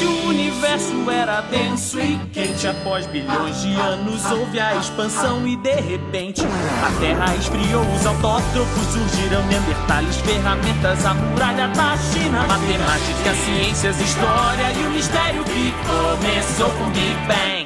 Antigamente o universo era denso e quente. Após bilhões de anos houve a expansão e de repente a terra esfriou. Os autótrofos surgiram, neandertales, ferramentas, a muralha da China, matemática, ciências, história e o mistério que começou com o Big Bang.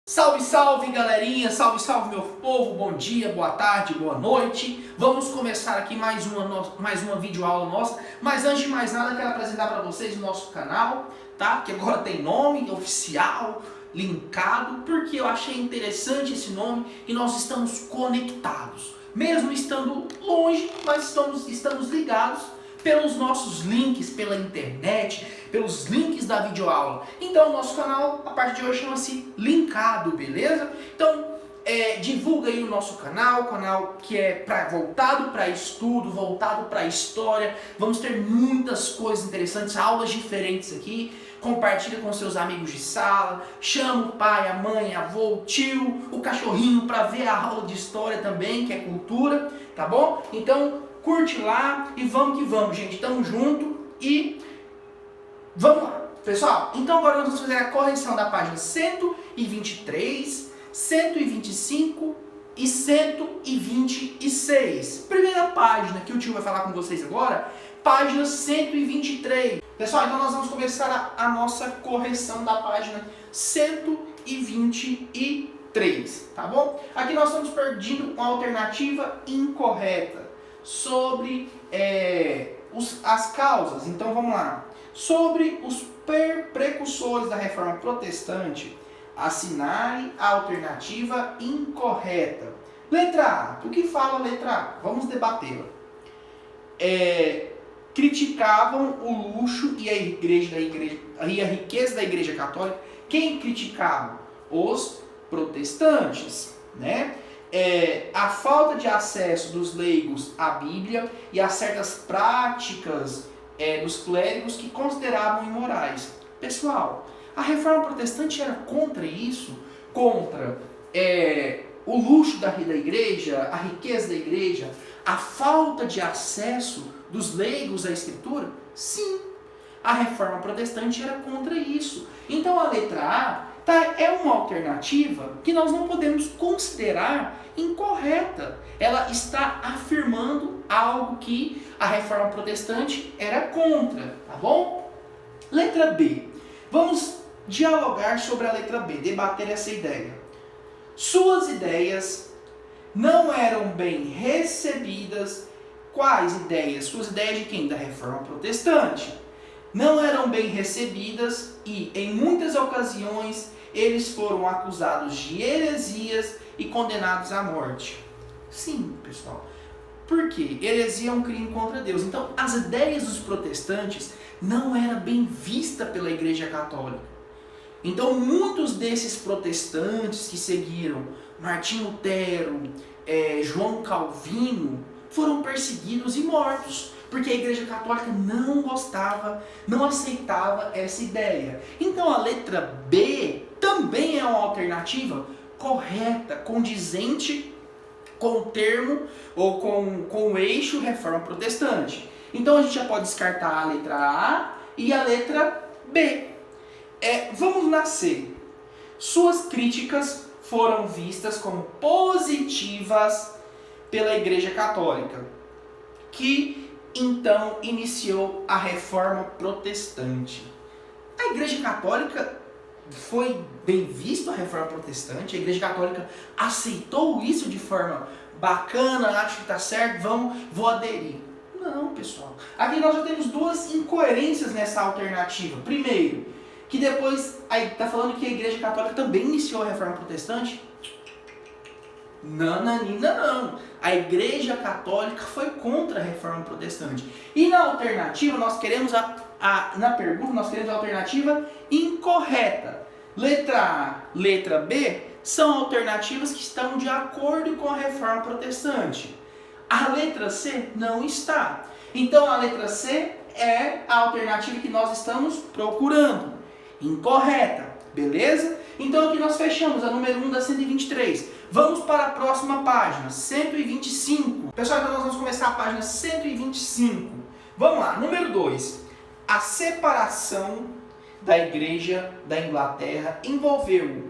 Salve, salve, galerinha! Salve, salve, meu povo! Bom dia, boa tarde, boa noite! Vamos começar aqui mais uma videoaula nossa. Mas antes de mais nada, quero apresentar para vocês o nosso canal, tá? Que agora tem nome oficial, linkado, porque eu achei interessante esse nome e nós estamos conectados. Mesmo estando longe, mas estamos ligados pelos nossos links, pela internet, pelos links da videoaula. Então o nosso canal, a partir de hoje, chama-se Linkado, beleza? Então divulga aí o nosso canal que é voltado para estudo, voltado para história. Vamos ter muitas coisas interessantes, aulas diferentes aqui. Compartilha com seus amigos de sala, chama o pai, a mãe, a avô, o tio, o cachorrinho para ver a aula de história também, que é cultura, tá bom? Então curte lá e vamos que vamos, gente. Tamo junto e vamos lá, pessoal. Então agora nós vamos fazer a correção da página 123, 125 e 126. Primeira página que o tio vai falar com vocês agora, página 123. Pessoal, então nós vamos começar a nossa correção da página 123, tá bom? Aqui nós estamos perdendo uma alternativa incorreta sobre as causas. Então vamos lá. Sobre os precursores da Reforma Protestante, assinale a alternativa incorreta. Letra A. O que fala a letra A? Vamos debatê-la. Criticavam o luxo e a riqueza da Igreja Católica. Quem criticava? Os protestantes, né? A falta de acesso dos leigos à Bíblia e a certas práticas dos clérigos que consideravam imorais. Pessoal, a Reforma Protestante era contra isso, contra o luxo da igreja, a riqueza da igreja, a falta de acesso dos leigos à Escritura? Sim, a Reforma Protestante era contra isso. Então a letra A é uma alternativa que nós não podemos considerar incorreta. Ela está afirmando algo que a Reforma Protestante era contra, tá bom? Letra B. Vamos dialogar sobre a letra B, debater essa ideia. Suas ideias não eram bem recebidas. Quais ideias? Suas ideias de quem? Da Reforma Protestante. Não eram bem recebidas e, em muitas ocasiões, eles foram acusados de heresias e condenados à morte. Sim, pessoal. Por quê? Heresia é um crime contra Deus. Então, as ideias dos protestantes não eram bem vistas pela Igreja Católica. Então, muitos desses protestantes que seguiram Martinho Lutero, João Calvino, foram perseguidos e mortos, porque a Igreja Católica não gostava, não aceitava essa ideia. Então, a letra B também é uma alternativa correta, condizente com o termo ou com o eixo Reforma Protestante. Então a gente já pode descartar a letra A e a letra B. Vamos na C. Suas críticas foram vistas como positivas pela Igreja Católica, que então iniciou a Reforma Protestante. A Igreja Católica foi bem visto a Reforma Protestante, a Igreja Católica aceitou isso de forma bacana, acho que está certo, vou aderir. Não, pessoal. Aqui nós já temos duas incoerências nessa alternativa. Primeiro, que depois está falando que a Igreja Católica também iniciou a Reforma Protestante. Não. A Igreja Católica foi contra a Reforma Protestante. E na alternativa, nós queremos na pergunta, nós queremos a alternativa incorreta. Letra A, letra B são alternativas que estão de acordo com a Reforma Protestante. A letra C não está. Então a letra C é a alternativa que nós estamos procurando. Incorreta, beleza? Então aqui nós fechamos a número 1 da 123. Vamos para a próxima página, 125. Pessoal, então nós vamos começar a página 125. Vamos lá, número 2. a separação da Igreja da Inglaterra envolveu,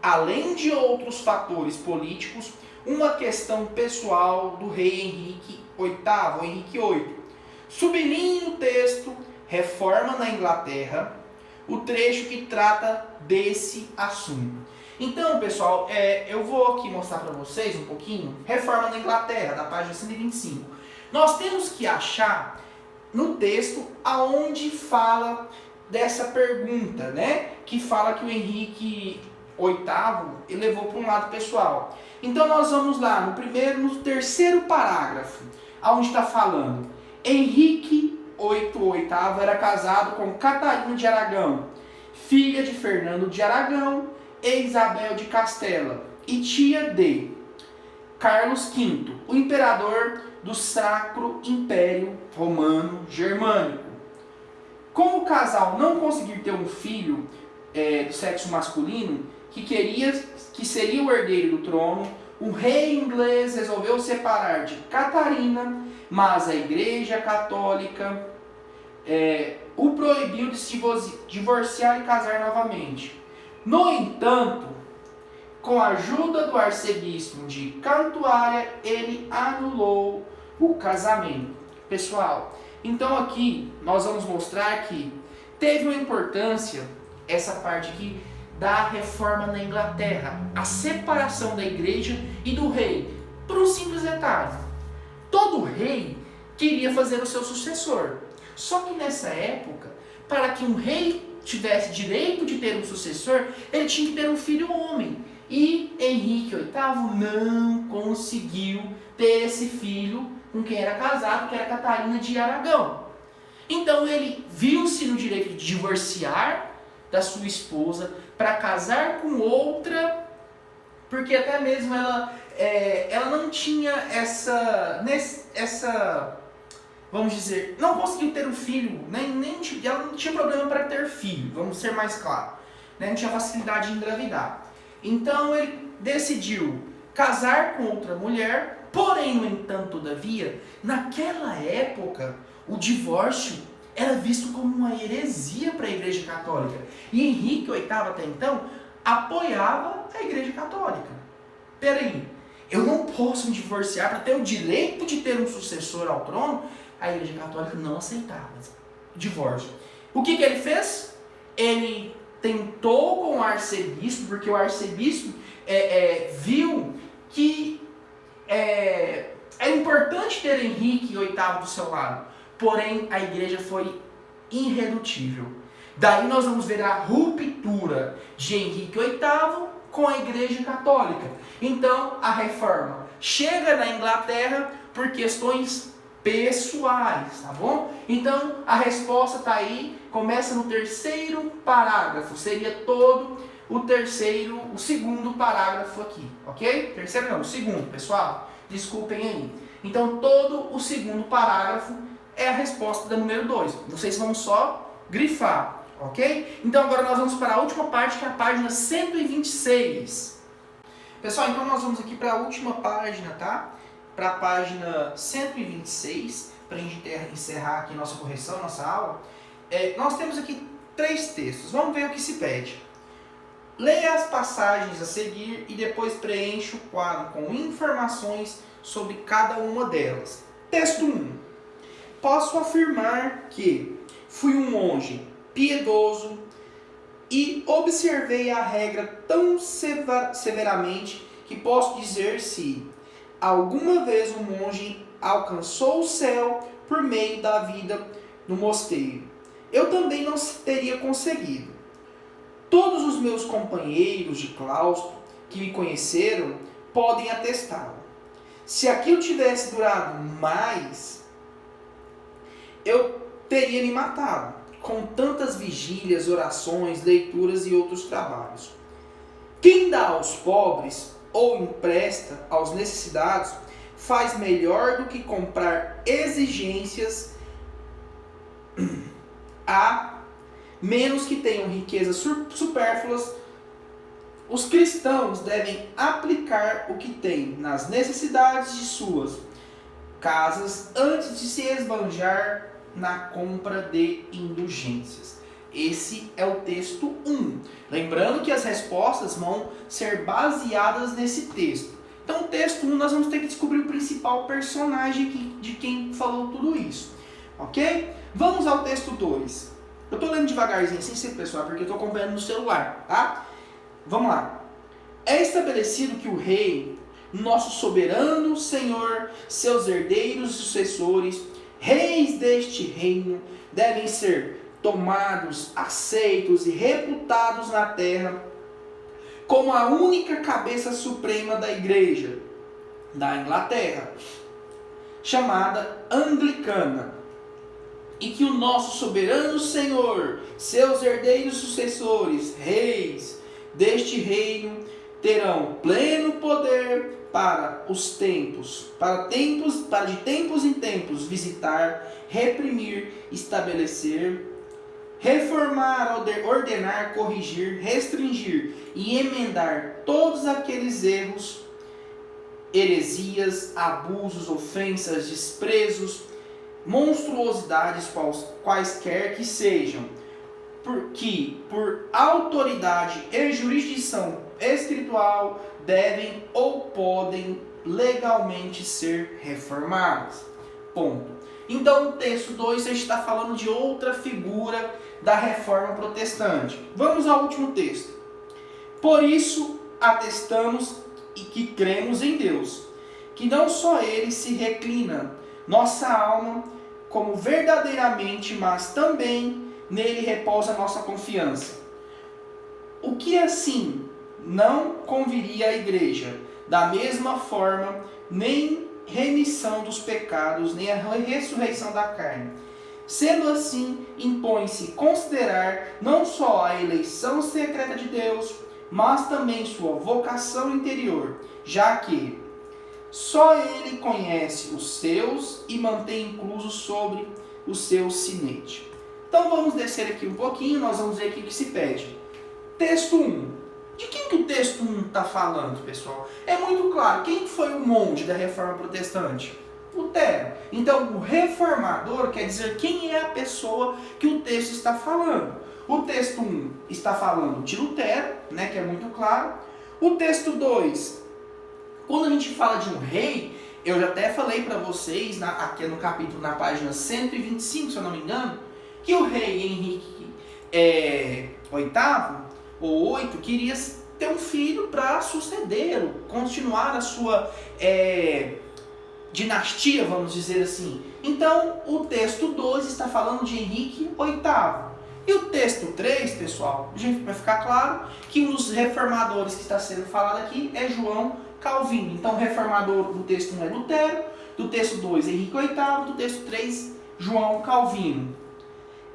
além de outros fatores políticos, uma questão pessoal do rei Henrique VIII, ou Henrique VIII. Sublinhe no texto Reforma na Inglaterra, o trecho que trata desse assunto. Então, pessoal, eu vou aqui mostrar para vocês um pouquinho Reforma na Inglaterra, da página 125. Nós temos que achar no texto aonde fala dessa pergunta, né? Que fala que o Henrique VIII levou para um lado pessoal. Então nós vamos lá no terceiro parágrafo, aonde está falando: Henrique VIII era casado com Catarina de Aragão, filha de Fernando de Aragão e Isabel de Castela, e tia de Carlos V, o imperador do Sacro Império Romano Germânico. Como o casal não conseguir ter um filho do sexo masculino, que seria o herdeiro do trono, o rei inglês resolveu separar de Catarina, mas a Igreja Católica o proibiu de se divorciar e casar novamente. No entanto, com a ajuda do arcebispo de Cantuária, ele anulou o casamento. Pessoal, então aqui nós vamos mostrar que teve uma importância essa parte aqui da reforma na Inglaterra, a separação da igreja e do rei, por um simples detalhe: todo rei queria fazer o seu sucessor. Só que nessa época, para que um rei tivesse direito de ter um sucessor, ele tinha que ter um filho homem. E Henrique VIII não conseguiu ter esse filho com quem era casado, que era Catarina de Aragão. Então ele viu-se no direito de divorciar da sua esposa para casar com outra, porque até mesmo ela não tinha essa, vamos dizer, não conseguiu ter um filho, ela não tinha problema para ter filho, vamos ser mais claros, né? Não tinha facilidade de engravidar. Então ele decidiu casar com outra mulher, porém, no entanto, todavia, naquela época, o divórcio era visto como uma heresia para a Igreja Católica. E Henrique VIII, até então, apoiava a Igreja Católica. Peraí, eu não posso me divorciar para ter o direito de ter um sucessor ao trono? A Igreja Católica não aceitava o divórcio. O que ele fez? Ele tentou com o arcebispo, porque o arcebispo viu que é importante ter Henrique VIII do seu lado. Porém, a igreja foi irredutível. Daí nós vamos ver a ruptura de Henrique VIII com a Igreja Católica. Então, a reforma chega na Inglaterra por questões pessoais, tá bom? Então, a resposta está aí, começa no terceiro parágrafo, seria todo o segundo parágrafo aqui, ok? Terceiro não, o segundo, pessoal, desculpem aí. Então, todo o segundo parágrafo é a resposta da número 2. Vocês vão só grifar, ok? Então agora nós vamos para a última parte, que é a página 126. Pessoal, então nós vamos aqui para a última página, tá? Para a página 126, para a gente encerrar aqui nossa correção, nossa aula. Nós temos aqui 3 textos. Vamos ver o que se pede. Leia as passagens a seguir e depois preencha o quadro com informações sobre cada uma delas. Texto 1. Posso afirmar que fui um monge piedoso e observei a regra tão severamente que posso dizer se alguma vez um monge alcançou o céu por meio da vida no mosteiro, eu também não teria conseguido. Todos os meus companheiros de claustro que me conheceram podem atestá-lo. Se aquilo tivesse durado mais, eu teria me matado, com tantas vigílias, orações, leituras e outros trabalhos. Quem dá aos pobres ou empresta aos necessitados faz melhor do que comprar exigências a menos que tenham riquezas supérfluas. Os cristãos devem aplicar o que têm nas necessidades de suas casas antes de se esbanjar na compra de indulgências. Esse é o texto 1. Lembrando que as respostas vão ser baseadas nesse texto. Então, o texto 1, nós vamos ter que descobrir o principal personagem de quem falou tudo isso. Ok? Vamos ao texto 2. Eu estou lendo devagarzinho, sem ser pessoal, porque eu estou acompanhando no celular, tá? Vamos lá. É estabelecido que o rei, nosso soberano Senhor, seus herdeiros e sucessores, reis deste reino, devem ser tomados, aceitos e reputados na terra como a única cabeça suprema da igreja da Inglaterra, chamada anglicana, e que o nosso soberano Senhor, seus herdeiros e sucessores, reis deste reino, terão pleno poder para os tempos, para de tempos em tempos visitar, reprimir, estabelecer, reformar, ordenar, corrigir, restringir e emendar todos aqueles erros, heresias, abusos, ofensas, desprezos, monstruosidades, quaisquer que sejam, porque por autoridade e jurisdição espiritual devem ou podem legalmente ser reformadas. Ponto. Então, o texto 2 está falando de outra figura da reforma protestante. Vamos ao último texto. Por isso, atestamos e que cremos em Deus, que não só Ele se reclina nossa alma como verdadeiramente, mas também nele repousa nossa confiança. O que assim não conviria à igreja, da mesma forma, nem remissão dos pecados, nem a ressurreição da carne. Sendo assim, impõe-se considerar não só a eleição secreta de Deus, mas também sua vocação interior, já que só Ele conhece os seus e mantém inclusos sobre o seu sinete. Então vamos descer aqui um pouquinho, nós vamos ver aqui o que se pede. Texto 1. De quem que o texto 1 está falando, pessoal? É muito claro. Quem foi o monge da reforma protestante? Lutero. Então, o reformador quer dizer quem é a pessoa que o texto está falando. O texto 1 está falando de Lutero, né, que é muito claro. O texto 2, quando a gente fala de um rei, eu já até falei para vocês, aqui no capítulo, na página 125, se eu não me engano, que o rei Henrique VIII, ou 8, queria ter um filho para sucedê-lo, continuar a sua dinastia, vamos dizer assim. Então, o texto 2 está falando de Henrique VIII. E o texto 3, pessoal, gente, vai ficar claro que um dos reformadores que está sendo falado aqui é João Calvino. Então, o reformador do texto 1 é Lutero, do texto 2 Henrique VIII, do texto 3 João Calvino.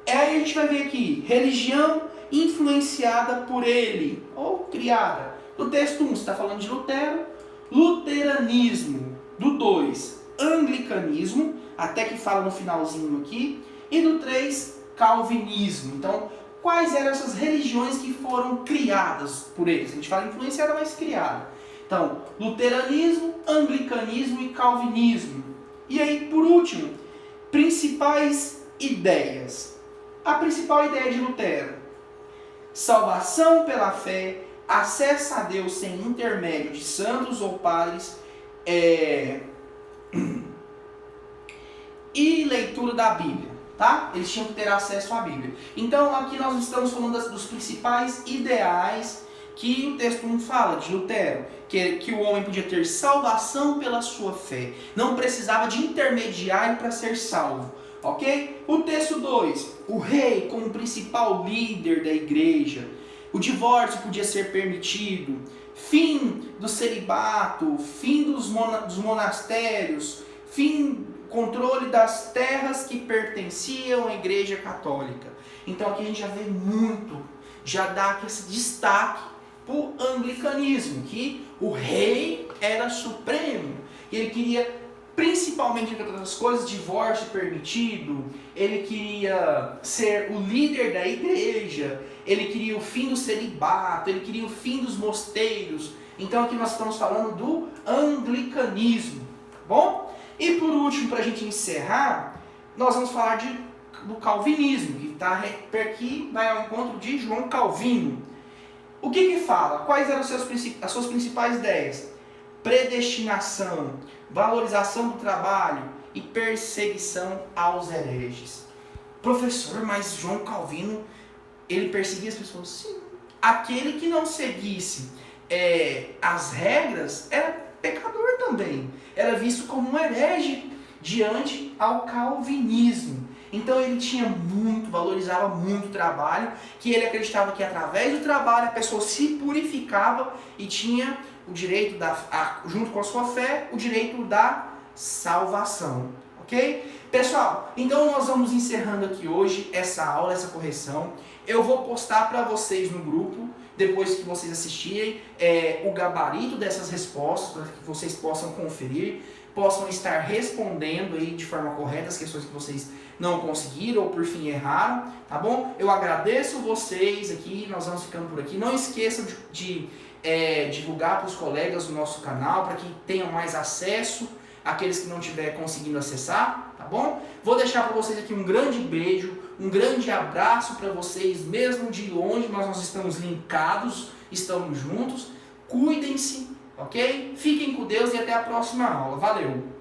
Aí a gente vai ver aqui, religião influenciada por ele, ou criada. Do texto 1 está falando de Lutero, luteranismo. Do 2, anglicanismo, até que fala no finalzinho aqui. E do 3, calvinismo. Então, quais eram essas religiões que foram criadas por eles? A gente fala influenciada, mas criada. Então, luteranismo, anglicanismo e calvinismo. E aí, por último, principais ideias. A principal ideia de Lutero: salvação pela fé, acesso a Deus sem intermédio de santos ou padres, e leitura da Bíblia, tá? Eles tinham que ter acesso à Bíblia. Então, aqui nós estamos falando dos principais ideais que o texto 1 fala de Lutero, que o homem podia ter salvação pela sua fé, não precisava de intermediário para ser salvo, ok? O texto 2, o rei como principal líder da igreja, o divórcio podia ser permitido, fim do celibato, fim dos monastérios, controle das terras que pertenciam à igreja católica. Então aqui a gente já vê já dá aqui esse destaque para o anglicanismo, que o rei era supremo, e ele queria, principalmente, entre outras coisas, divórcio permitido, ele queria ser o líder da igreja, ele queria o fim do celibato, ele queria o fim dos mosteiros. Então aqui nós estamos falando do anglicanismo, tá bom? E por último, para a gente encerrar, nós vamos falar do calvinismo, que está aqui, vai ao encontro de João Calvino. O que fala? Quais eram as suas principais ideias? Predestinação, valorização do trabalho e perseguição aos hereges. Professor, mas João Calvino, ele perseguia as pessoas? Sim. Aquele que não seguisse as regras era pecador também. Era visto como um herege diante ao calvinismo. Então ele valorizava muito o trabalho, que ele acreditava que através do trabalho a pessoa se purificava e tinha o direito, junto com a sua fé, o direito da salvação. Ok? Pessoal, então nós vamos encerrando aqui hoje essa aula, essa correção. Eu vou postar para vocês no grupo, depois que vocês assistirem, o gabarito dessas respostas, para que vocês possam conferir, possam estar respondendo aí de forma correta as questões que vocês não conseguiram ou por fim erraram, tá bom? Eu agradeço vocês aqui, nós vamos ficando por aqui. Não esqueçam de divulgar para os colegas o nosso canal, para que tenham mais acesso, aqueles que não estiverem conseguindo acessar, tá bom? Vou deixar para vocês aqui um grande beijo, um grande abraço para vocês, mesmo de longe, mas nós estamos linkados, estamos juntos. Cuidem-se, ok? Fiquem com Deus e até a próxima aula. Valeu!